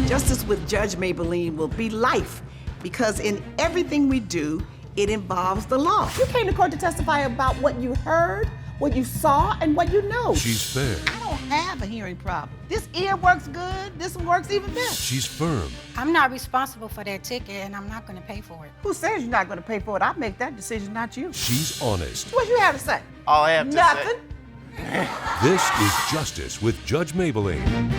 Justice with Judge Mablean will be life because in everything we do, it involves the law. You came to court to testify about what you heard, what you saw, and what you know. She's fair. I don't have a hearing problem. This ear works good. This one works even better. She's firm. I'm not responsible for that ticket, and I'm not going to pay for it. Who says you're not going to pay for it? I make that decision, not you. She's honest. What you have to say? All I have to Nothing. say. This is Justice with Judge Mablean.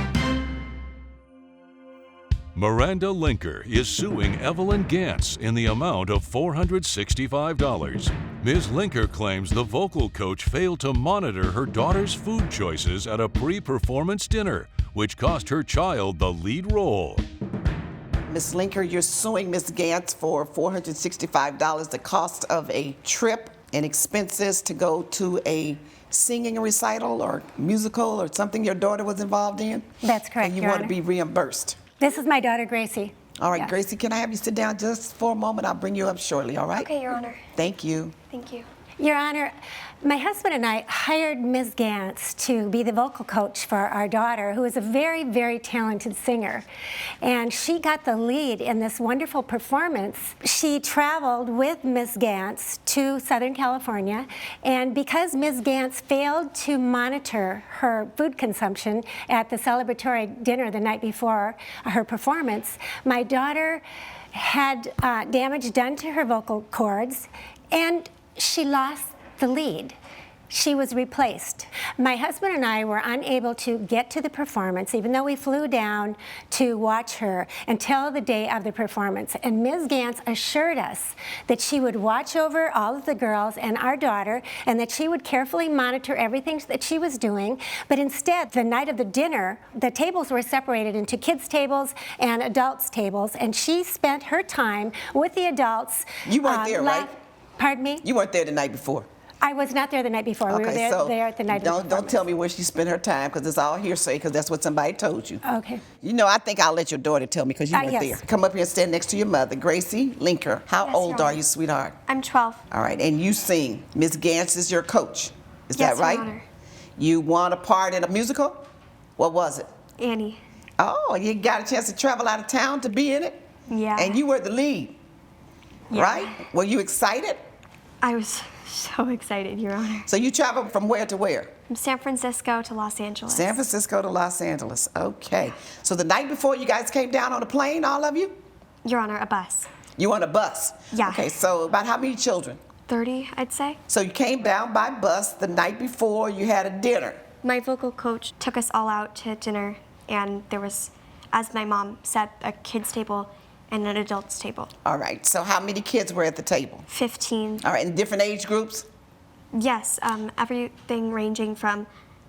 Miranda Linker is suing Evelyn Gantz in the amount of $465. Ms. Linker claims the vocal coach failed to monitor her daughter's food choices at a pre-performance dinner, which cost her child the lead role. Ms. Linker, you're suing Ms. Gantz for $465, the cost of a trip and expenses to go to a singing recital or musical or something your daughter was involved in? That's correct, And you Your want to Honor. be reimbursed. This is my daughter, Gracie. All right, Yes. Gracie, can I have you sit down just for a moment? I'll bring you up shortly, all right? Okay, Your Honor. Thank you. Thank you. Your Honor, my husband and I hired Ms. Gantz to be the vocal coach for our daughter, who is a very, very talented singer. And she got the lead in this wonderful performance. She traveled with Ms. Gantz to Southern California, and because Ms. Gantz failed to monitor her food consumption at the celebratory dinner the night before her performance, my daughter had damage done to her vocal cords, and she lost the lead. She was replaced. My husband and I were unable to get to the performance, even though we flew down to watch her until the day of the performance. And Ms. Gantz assured us that she would watch over all of the girls and our daughter, and that she would carefully monitor everything that she was doing. But instead, the night of the dinner, the tables were separated into kids' tables and adults' tables, and she spent her time with the adults. You weren't there, right? Pardon me? You weren't there the night before. I was not there the night before. We were there at the night of the performance. Don't tell me where she spent her time, because it's all hearsay, because that's what somebody told you. Okay. You know, I think I'll let your daughter tell me, because you weren't yes. there. Come up here and stand next to your mother, Gracie Linker. How Yes, old Your are Honor. you, sweetheart? I'm 12. All right, and you sing. Ms. Gantz is your coach. Is Yes, that right? Your Honor. You won a part in a musical? What was it? Annie. Oh, you got a chance to travel out of town to be in it? Yeah. And you were the lead, Yeah. right? Were you excited? I was so excited, Your Honor. So you traveled from where to where? From San Francisco to Los Angeles. San Francisco to Los Angeles. Okay. So the night before, you guys came down on a plane, all of you? Your Honor, a bus. You on a bus? Yeah. Okay, so about how many children? 30, I'd say. So you came down by bus the night before, you had a dinner. My vocal coach took us all out to dinner, and there was, as my mom said, a kids' table and an adults' table. All right, so how many kids were at the table? 15. All right, in different age groups? Yes, everything ranging from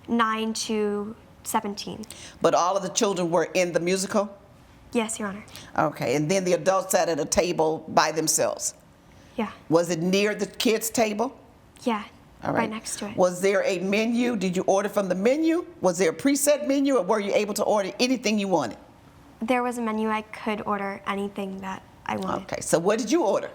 9 to 17. But all of the children were in the musical? Yes, Your Honor. Okay, and then the adults sat at a table by themselves. Yeah. Was it near the kids' table? Yeah. All Right next to it. Was there a menu? Did you order from the menu? Was there a preset menu, or were you able to order anything you wanted? There was a menu. I could order anything that I wanted. Okay, so what did you order?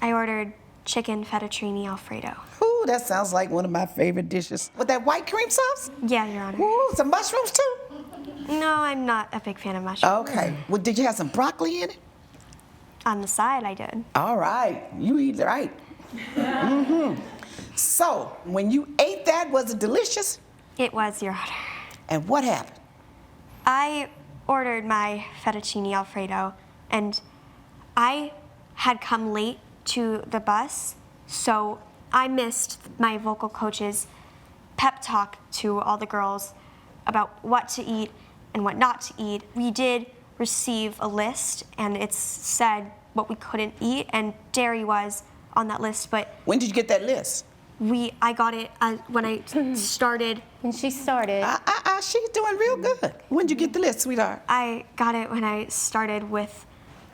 I ordered chicken fettuccine Alfredo. Ooh, that sounds like one of my favorite dishes. With that white cream sauce? Yeah, Your Honor. Ooh, some mushrooms too? No, I'm not a big fan of mushrooms. Okay, well, did you have some broccoli in it? On the side, I did. All right, you eat right. So, when you ate that, was it delicious? It was, Your Honor. And what happened? I ordered my fettuccine Alfredo, and I had come late to the bus, so I missed my vocal coach's pep talk to all the girls about what to eat and what not to eat. We did receive a list, and it said what we couldn't eat, and dairy was on that list, but When did you get that list? I got it when I started. When she started. She's doing real good. When did you get the list, sweetheart? I got it when I started with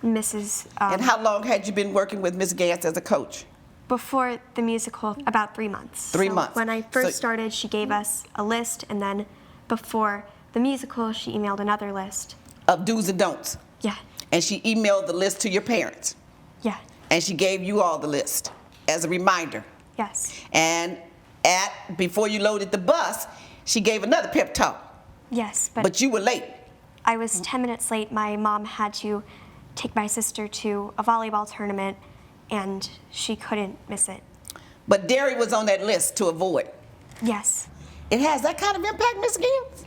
Mrs. And how long had you been working with Ms. Gantz as a coach? Before the musical, about 3 months. 3 So months. When I first started, she gave us a list, and then before the musical, she emailed another list. Of do's and don'ts. Yeah, And she emailed the list to your parents. yeah, And she gave you all the list as a reminder. yes, And before you loaded the bus, she gave another pep talk. yes, But you were late. I was 10 minutes late. My mom had to take my sister to a volleyball tournament, and she couldn't miss it. But dairy was on that list to avoid. Yes. It has that kind of impact, Ms. Gibbs?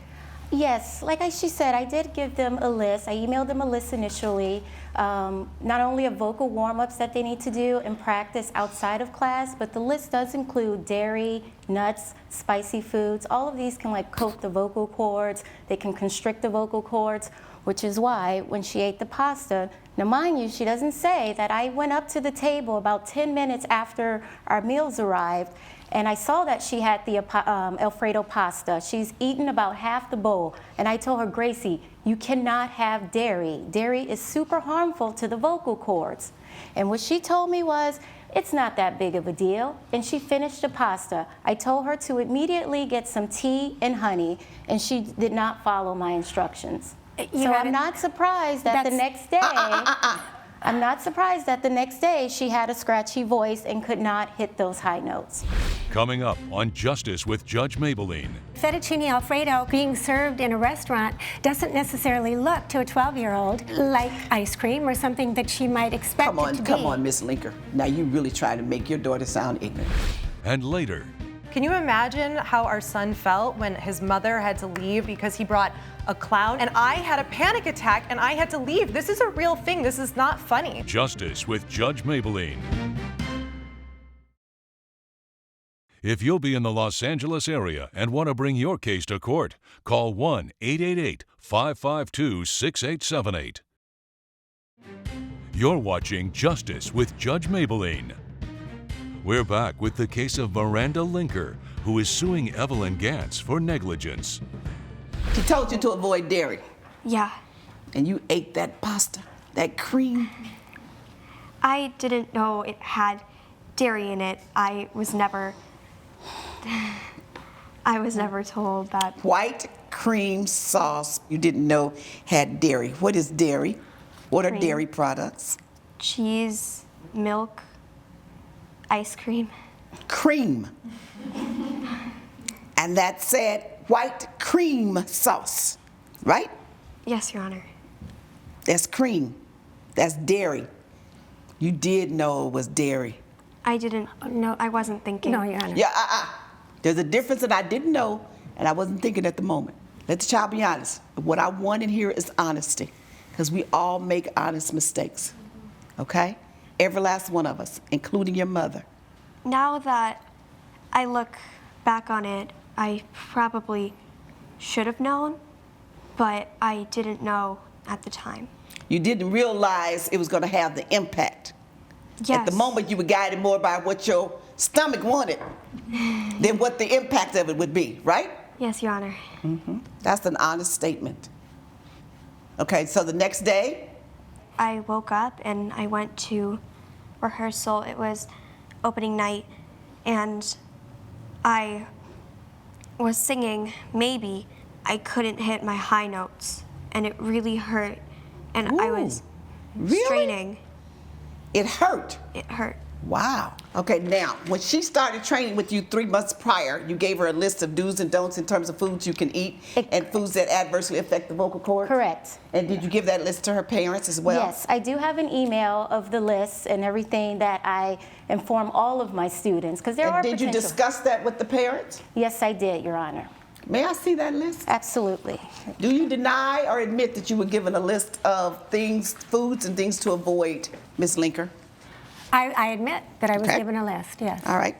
Yes, like she said, I did give them a list. I emailed them a list initially, not only of vocal warm-ups that they need to do and practice outside of class, but the list does include dairy, nuts, spicy foods. All of these can like coat the vocal cords. They can constrict the vocal cords, which is why when she ate the pasta, now mind you, she doesn't say that I went up to the table about 10 minutes after our meals arrived, and I saw that she had the Alfredo pasta. She's eaten about half the bowl. And I told her, Gracie, you cannot have dairy. Dairy is super harmful to the vocal cords. And what she told me was, it's not that big of a deal. And she finished the pasta. I told her to immediately get some tea and honey, and she did not follow my instructions. So I'm not surprised that the next day, I'm not surprised that the next day she had a scratchy voice and could not hit those high notes. Coming up on Justice with Judge Mablean. Fettuccine Alfredo being served in a restaurant doesn't necessarily look to a 12-year-old like ice cream or something that she might expect it to be. Come on, Miss Linker. Now you really trying to make your daughter sound ignorant. And later. Can you imagine how our son felt when his mother had to leave because he brought a clown and I had a panic attack and I had to leave? This is a real thing. This is not funny. Justice with Judge Mablean. If you'll be in the Los Angeles area and want to bring your case to court, call 1-888-552-6878. You're watching Justice with Judge Mablean. We're back with the case of Miranda Linker, who is suing Evelyn Gantz for negligence. She told you to avoid dairy. Yeah. And you ate that pasta, that cream. I didn't know it had dairy in it. I was never told that. White cream sauce you didn't know had dairy. What is dairy? What are Cream. dairy products? Cheese, milk, ice cream. Cream. And that said white cream sauce, right? Yes, Your Honor. That's cream. That's dairy. You did know it was dairy. I didn't. No. I wasn't thinking. No, Your Honor. Yeah, There's a difference that I didn't know and I wasn't thinking at the moment. Let the child be honest. What I want in here is honesty, because we all make honest mistakes, okay? Every last one of us, including your mother. Now that I look back on it, I probably should have known, but I didn't know at the time. You didn't realize it was going to have the impact. Yes. At the moment, you were guided more by what your stomach wanted than what the impact of it would be, right? Yes, Your Honor. That's an honest statement. Okay, so the next day? I woke up and I went to rehearsal. It was opening night, and I was singing Maybe. I couldn't hit my high notes, and it really hurt, and I was really? straining. It hurt. It hurt. Wow. Okay, now, when she started training with you 3 months prior, you gave her a list of do's and don'ts in terms of foods you can eat and foods that adversely affect the vocal cords? Correct. And did you give that list to her parents as well? Yes, I do have an email of the list and everything that I inform all of my students, because there are Did you discuss that with the parents? Yes, I did, Your Honor. May I see that list? Absolutely. Do you deny or admit that you were given a list of things, foods and things to avoid, Ms. Linker? I admit that I was Okay. given a list, yes. All right.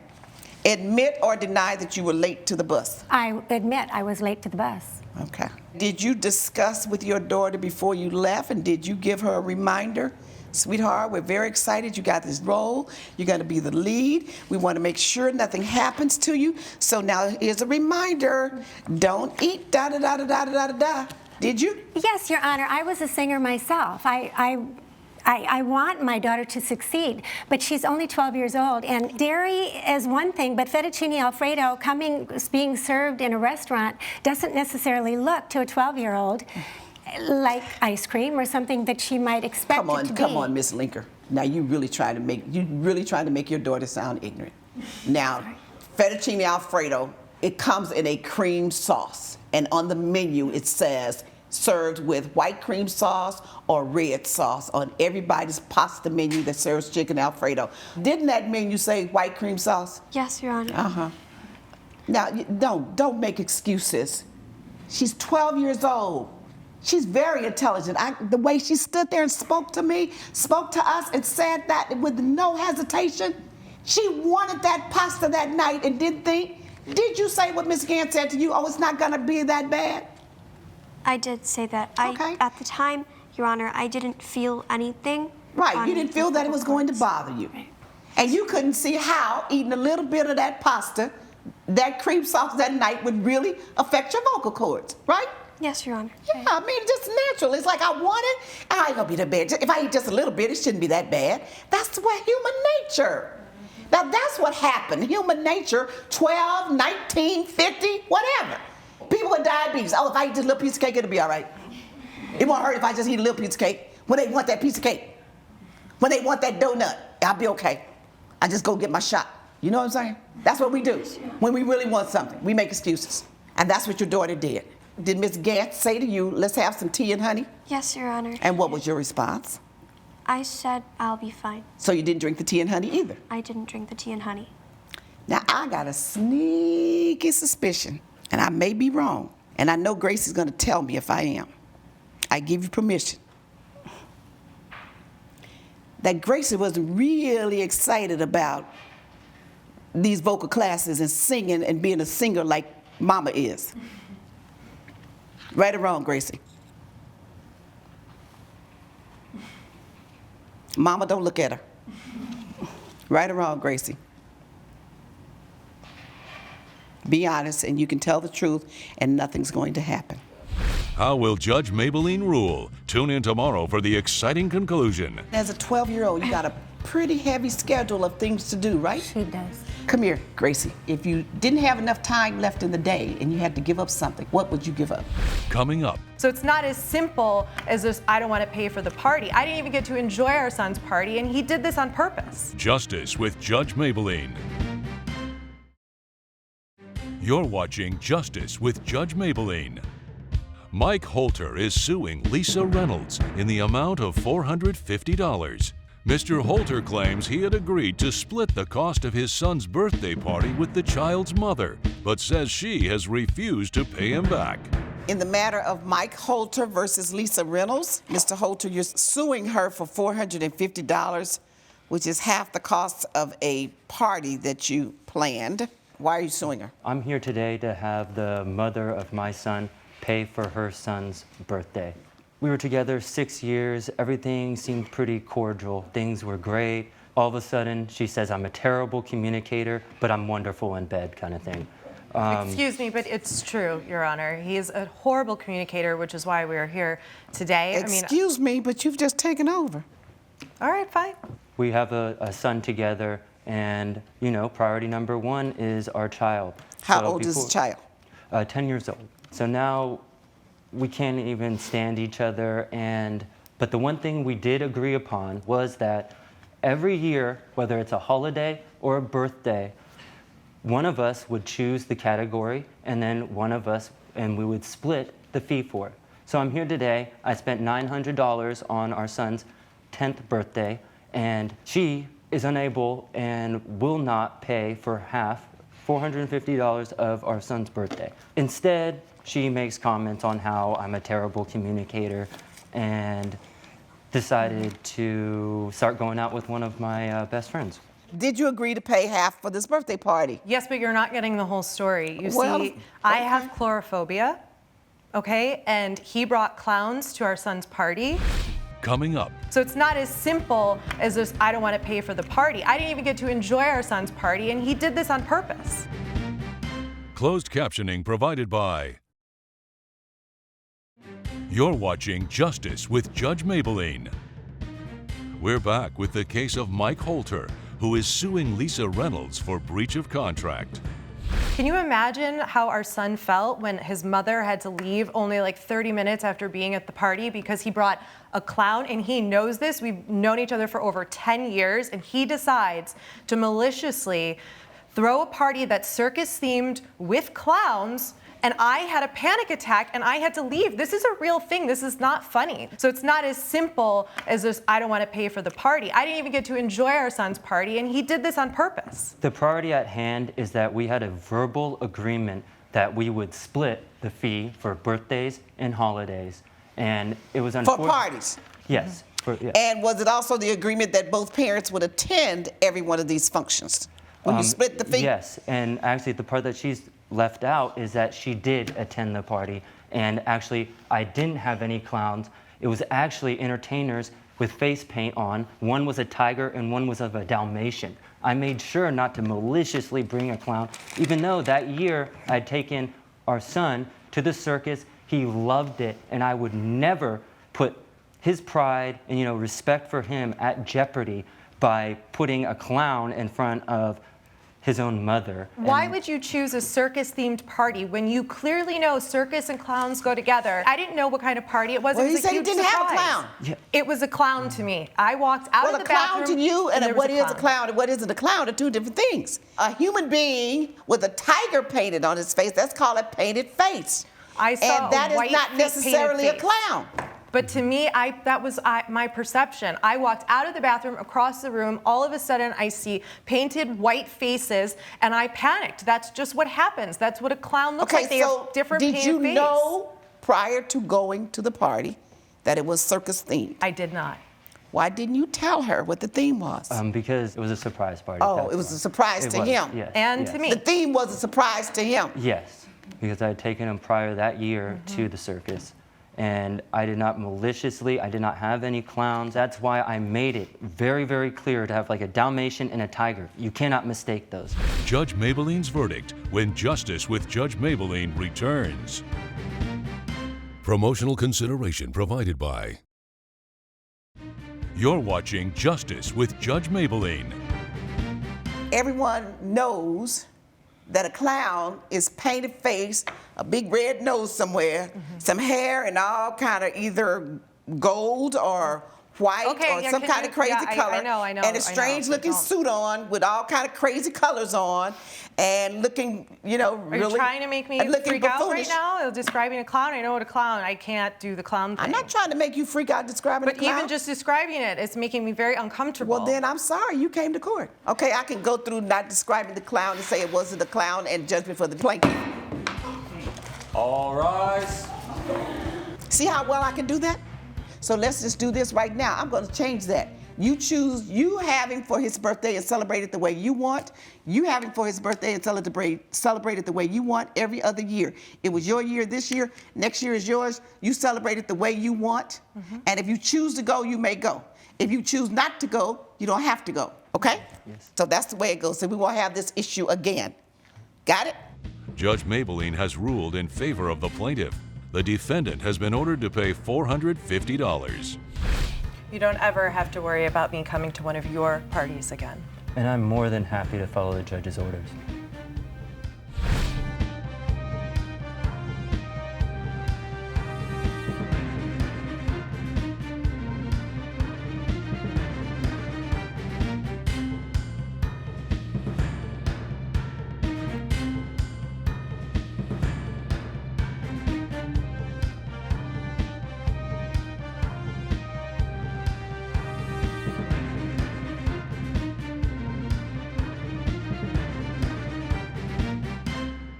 Admit or deny that you were late to the bus? I admit I was late to the bus. Okay. Did you discuss with your daughter before you left, and did you give her a reminder? Sweetheart, we're very excited you got this role. You're going to be the lead. We want to make sure nothing happens to you. So now here's a reminder. Don't eat da-da-da-da-da-da-da-da. Did you? Yes, Your Honor, I was a singer myself. I want my daughter to succeed, but she's only 12 years old, and dairy is one thing, but fettuccine Alfredo being served in a restaurant doesn't necessarily look to a 12-year-old like ice cream or something that she might expect it to be. Come on, Miss Linker. Now you really trying to make your daughter sound ignorant. Now, fettuccine Alfredo, it comes in a cream sauce, and on the menu it says served with white cream sauce or red sauce on everybody's pasta menu that serves chicken Alfredo. Didn't that menu say white cream sauce? Yes, Your Honor. Uh-huh. Now, don't make excuses. She's 12 years old. She's very intelligent. The way she stood there and spoke to me, spoke to us, and said that with no hesitation, she wanted that pasta that night and didn't think. Did you say what Ms. Gant said to you? Oh, it's not gonna be that bad? I did say that. Okay. At the time, Your Honor, I didn't feel anything. Right, you didn't feel that it was going to bother you. And you couldn't see how eating a little bit of that pasta, that cream sauce that night would really affect your vocal cords, right? Yes, Your Honor. Yeah, I mean, it's just natural. It's like I want it, I ain't gonna be that bad. If I eat just a little bit, it shouldn't be that bad. That's what human nature. Now that's what happened. Human nature, 12, 19, 50, whatever. People with diabetes, oh, if I eat just a little piece of cake, it'll be all right. It won't hurt if I just eat a little piece of cake. When they want that piece of cake, when they want that donut, I'll be okay. I just go get my shot. You know what I'm saying? That's what we do. When we really want something, we make excuses. And that's what your daughter did. Did Ms. Gant say to you, let's have some tea and honey? Yes, Your Honor. And what was your response? I said I'll be fine. So you didn't drink the tea and honey either? I didn't drink the tea and honey. Now, I got a sneaky suspicion, and I may be wrong, and I know Grace is going to tell me if I am. I give you permission. That Gracie was really excited about these vocal classes and singing and being a singer like Mama is. Right or wrong, Gracie? Mama, don't look at her. Right or wrong, Gracie? Be honest, and you can tell the truth, and nothing's going to happen. How will Judge Mablean rule? Tune in tomorrow for the exciting conclusion. As a 12-year-old, you got a pretty heavy schedule of things to do, right? She does. Come here, Gracie. If you didn't have enough time left in the day and you had to give up something, what would you give up? Coming up. So it's not as simple as this, I don't want to pay for the party. I didn't even get to enjoy our son's party, and he did this on purpose. Justice with Judge Mablean. You're watching Justice with Judge Mablean. Mike Holter is suing Lisa Reynolds in the amount of $450. Mr. Holter claims he had agreed to split the cost of his son's birthday party with the child's mother, but says she has refused to pay him back. In the matter of Mike Holter versus Lisa Reynolds, Mr. Holter, you're suing her for $450, which is half the cost of a party that you planned. Why are you suing her? I'm here today to have the mother of my son pay for her son's birthday. We were together 6 years. Everything seemed pretty cordial. Things were great. All of a sudden, she says I'm a terrible communicator, but I'm wonderful in bed, kind of thing. Excuse me, but it's true, Your Honor. He is a horrible communicator, which is why we're here today. Excuse me, but you've just taken over. All right, fine. We have a son together, and, you know, priority number one is our child. How old is the child? 10 years old. So now we can't even stand each other, but the one thing we did agree upon was that every year, whether it's a holiday or a birthday, one of us would choose the category, and then we would split the fee for it. So I'm here today. I spent $900 on our son's 10th birthday, and she is unable and will not pay for half, $450 of our son's birthday. Instead, she makes comments on how I'm a terrible communicator and decided to start going out with one of my best friends. Did you agree to pay half for this birthday party? Yes, but you're not getting the whole story. You Well, see, I have coulrophobia, okay? And he brought clowns to our son's party. Coming up. So it's not as simple as this, I don't want to pay for the party. I didn't even get to enjoy our son's party, and he did this on purpose. Closed captioning provided by. You're watching Justice with Judge Mablean. We're back with the case of Mike Holter, who is suing Lisa Reynolds for breach of contract. Can you imagine how our son felt when his mother had to leave only like 30 minutes after being at the party because he brought a clown, and he knows this. We've known each other for over 10 years, and he decides to maliciously throw a party that's circus themed with clowns and I had a panic attack and I had to leave. This is a real thing. This is not funny. So it's not as simple as just, I don't want to pay for the party. I didn't even get to enjoy our son's party, and he did this on purpose. The priority at hand is that we had a verbal agreement that we would split the fee for birthdays and holidays. And it was For unfortunate. parties? Yes. And was it also the agreement that both parents would attend every one of these functions when you split the fee? Yes, and actually the part that she's left out is that she did attend the party, and actually I didn't have any clowns. It was actually entertainers with face paint on. One was a tiger and one was of a Dalmatian. I made sure not to maliciously bring a clown, even though that year I'd taken our son to the circus. He loved it, and I would never put his pride and respect for him at jeopardy by putting a clown in front of his own mother. Why would you choose a circus-themed party when you clearly know circus and clowns go together? I didn't know what kind of party it was. Well, it was he said he didn't have a clown. Yeah. It was a clown to me. I walked out of the bathroom. Well, a clown to you and there what was is a clown and what isn't a clown are two different things. A human being with a tiger painted on his face, that's called a painted face. I saw and that a white is not painted necessarily a face. clown. But to me, that was my perception. I walked out of the bathroom, across the room. All of a sudden, I see painted white faces, and I panicked. That's just what happens. That's what a clown looks like. They have different painted did you face. know prior to going to the party that it was circus themed? I did not. Why didn't you tell her what the theme was? Because it was a surprise party. Oh, that's it was why. a surprise It to was, him. Yes, And yes. to me. The theme was a surprise to him. Yes, because I had taken him prior that year to the circus. And I did not maliciously, I did not have any clowns. That's why I made it very, very clear to have like a Dalmatian and a tiger. You cannot mistake those. Judge Mablean's verdict when Justice with Judge Mablean returns. Promotional consideration provided by. You're watching Justice with Judge Mablean. Everyone knows that a clown is painted face, a big red nose somewhere, some hair, and all kind of either gold or white or some kind of crazy color. I know. And a strange looking suit on with all kind of crazy colors on and looking, really. Are you trying to make me freak out right now? Describing a clown? I know what a clown. I can't do the clown thing. I'm not trying to make you freak out describing a clown. But even just describing it, it's making me very uncomfortable. Well, then I'm sorry you came to court. Okay, I can go through not describing the clown and say it wasn't a clown and judgment for the plaintiff. All rise. See how well I can do that? So let's just do this right now. I'm going to change that. You choose, you have him for his birthday and celebrate it the way you want. You have him for his birthday and celebrate it the way you want every other year. It was your year this year. Next year is yours. You celebrate it the way you want. And if you choose to go, you may go. If you choose not to go, you don't have to go. Okay? Yes. So that's the way it goes. So we won't have this issue again. Got it? Judge Mablean has ruled in favor of the plaintiff. The defendant has been ordered to pay $450. You don't ever have to worry about me coming to one of your parties again. And I'm more than happy to follow the judge's orders.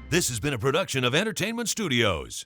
This has been a production of Entertainment Studios.